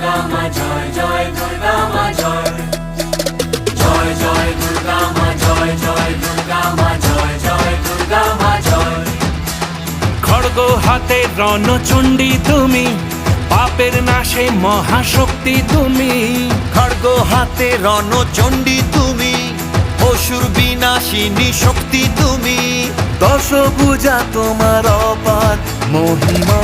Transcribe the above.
দুর্গা মা জয় জয় দুর্গা মা জয় জয় জয় দুর্গা মা জয় জয় দুর্গা মা জয় জয় দুর্গা মা জয়। খড়গ হাতে রণচণ্ডী তুমি, পাপের নাশে মহাশক্তি তুমি। খড়গ হাতে রণচণ্ডী তুমি, অসুর বিনাশিনী শক্তি তুমি। দশভুজা তোমার অপার মহিমা।